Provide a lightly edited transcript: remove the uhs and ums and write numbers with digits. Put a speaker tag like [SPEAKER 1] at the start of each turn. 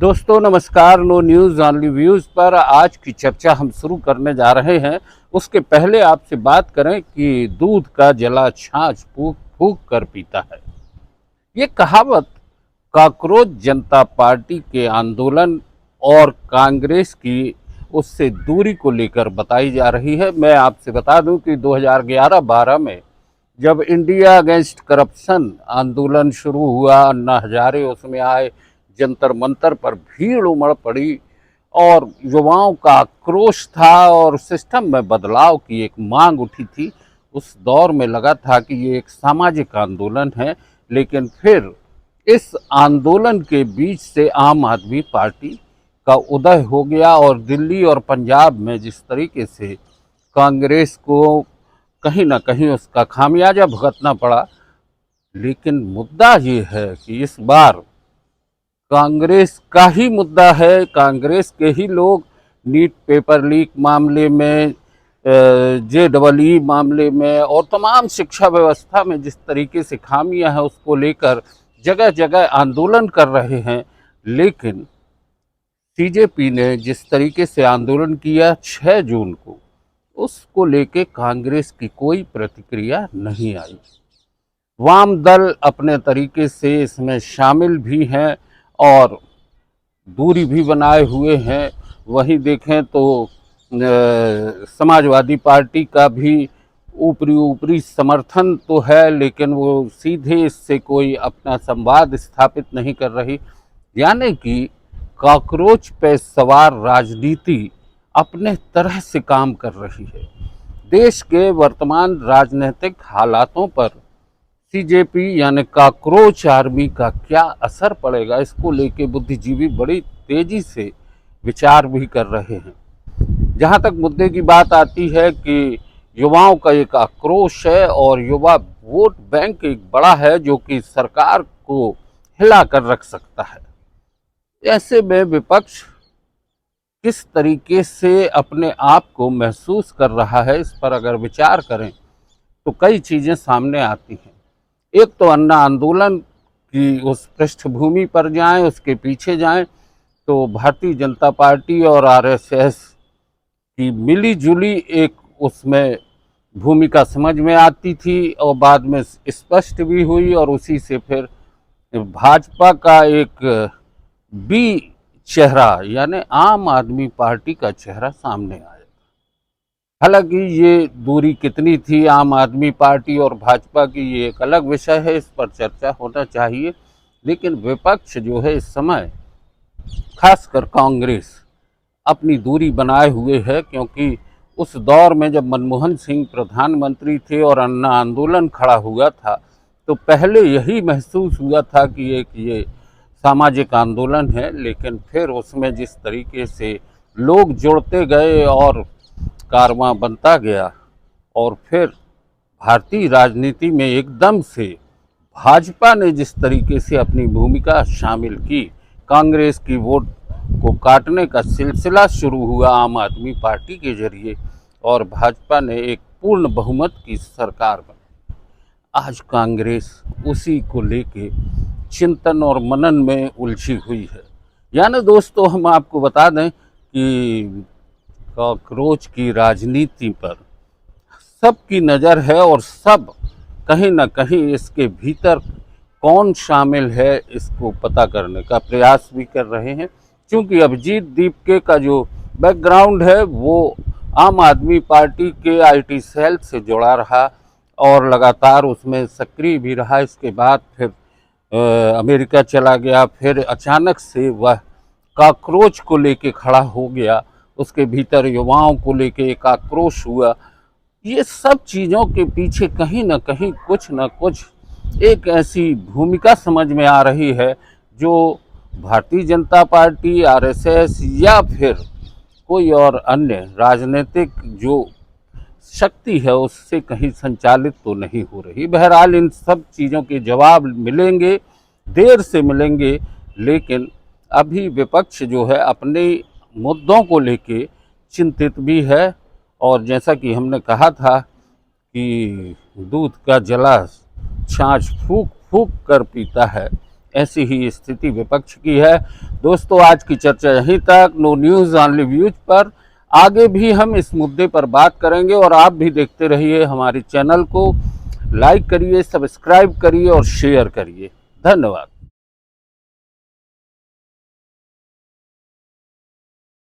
[SPEAKER 1] दोस्तों नमस्कार। No news only views पर आज की चर्चा हम शुरू करने जा रहे हैं। उसके पहले आपसे बात करें कि दूध का जला छाछ फूंक फूंक कर पीता है। ये कहावत कॉकरोच जनता पार्टी के आंदोलन और कांग्रेस की उससे दूरी को लेकर बताई जा रही है। मैं आपसे बता दूं कि 2011-12 में जब इंडिया अगेंस्ट करप्शन आंदोलन शुरू हुआ, अन्ना हजारे उसमें आए, जंतर मंतर पर भीड़ उमड़ पड़ी और युवाओं का आक्रोश था और सिस्टम में बदलाव की एक मांग उठी थी। उस दौर में लगा था कि ये एक सामाजिक आंदोलन है, लेकिन फिर इस आंदोलन के बीच से आम आदमी पार्टी का उदय हो गया और दिल्ली और पंजाब में जिस तरीके से कांग्रेस को कहीं ना कहीं उसका खामियाजा भुगतना पड़ा। लेकिन मुद्दा ये है कि इस बार कांग्रेस का ही मुद्दा है। कांग्रेस के ही लोग नीट पेपर लीक मामले में, JEE मामले में और तमाम शिक्षा व्यवस्था में जिस तरीके से खामियां हैं उसको लेकर जगह जगह आंदोलन कर रहे हैं। लेकिन CJP ने जिस तरीके से आंदोलन किया 6 जून को, उसको लेके कांग्रेस की कोई प्रतिक्रिया नहीं आई। वाम दल अपने तरीके से इसमें शामिल भी हैं और दूरी भी बनाए हुए हैं। वहीं देखें तो समाजवादी पार्टी का भी ऊपरी समर्थन तो है, लेकिन वो सीधे इससे कोई अपना संवाद स्थापित नहीं कर रही। यानी कि कॉकरोच पे सवार राजनीति अपने तरह से काम कर रही है। देश के वर्तमान राजनीतिक हालातों पर CJP यानी कॉकरोच आर्मी का क्या असर पड़ेगा, इसको लेके बुद्धिजीवी बड़ी तेजी से विचार भी कर रहे हैं। जहां तक मुद्दे की बात आती है कि युवाओं का एक आक्रोश है और युवा वोट बैंक एक बड़ा है जो कि सरकार को हिला कर रख सकता है। ऐसे में विपक्ष किस तरीके से अपने आप को महसूस कर रहा है, इस पर अगर विचार करें तो कई चीज़ें सामने आती हैं। एक तो अन्ना आंदोलन की उस पृष्ठभूमि पर जाएं, उसके पीछे जाएं तो भारतीय जनता पार्टी और RSS की मिली जुली एक उसमें भूमिका समझ में आती थी और बाद में स्पष्ट भी हुई, और उसी से फिर भाजपा का एक बी चेहरा यानी आम आदमी पार्टी का चेहरा सामने आया। हालांकि ये दूरी कितनी थी आम आदमी पार्टी और भाजपा की, ये एक अलग विषय है, इस पर चर्चा होना चाहिए। लेकिन विपक्ष जो है इस समय खासकर कांग्रेस अपनी दूरी बनाए हुए है, क्योंकि उस दौर में जब मनमोहन सिंह प्रधानमंत्री थे और अन्ना आंदोलन खड़ा हुआ था तो पहले यही महसूस हुआ था कि एक ये सामाजिक आंदोलन है, लेकिन फिर उसमें जिस तरीके से लोग जुड़ते गए और कारवां बनता गया और फिर भारतीय राजनीति में एकदम से भाजपा ने जिस तरीके से अपनी भूमिका शामिल की, कांग्रेस की वोट को काटने का सिलसिला शुरू हुआ आम आदमी पार्टी के जरिए और भाजपा ने एक पूर्ण बहुमत की सरकार बनाई। आज कांग्रेस उसी को लेके चिंतन और मनन में उलझी हुई है। यानी दोस्तों हम आपको बता दें कि कॉकरोच की राजनीति पर सबकी नज़र है और सब कहीं ना कहीं इसके भीतर कौन शामिल है इसको पता करने का प्रयास भी कर रहे हैं। क्योंकि अभिजीत दीपके का जो बैकग्राउंड है वो आम आदमी पार्टी के IT सेल से जुड़ा रहा और लगातार उसमें सक्रिय भी रहा। इसके बाद फिर अमेरिका चला गया, फिर अचानक से वह कॉकरोच को लेके खड़ा हो गया, उसके भीतर युवाओं को लेके एक आक्रोश हुआ। ये सब चीज़ों के पीछे कहीं ना कहीं कुछ न कुछ एक ऐसी भूमिका समझ में आ रही है जो भारतीय जनता पार्टी, RSS या फिर कोई और अन्य राजनीतिक जो शक्ति है उससे कहीं संचालित तो नहीं हो रही। बहरहाल इन सब चीज़ों के जवाब मिलेंगे, देर से मिलेंगे, लेकिन अभी विपक्ष जो है अपने मुद्दों को लेके चिंतित भी है। और जैसा कि हमने कहा था कि दूध का जला छाछ फूंक फूंक कर पीता है, ऐसी ही स्थिति विपक्ष की है। दोस्तों आज की चर्चा यहीं तक। नो न्यूज़ ऑनली व्यूज पर आगे भी हम इस मुद्दे पर बात करेंगे और आप भी देखते रहिए हमारे चैनल को। लाइक करिए, सब्सक्राइब करिए और शेयर करिए। धन्यवाद।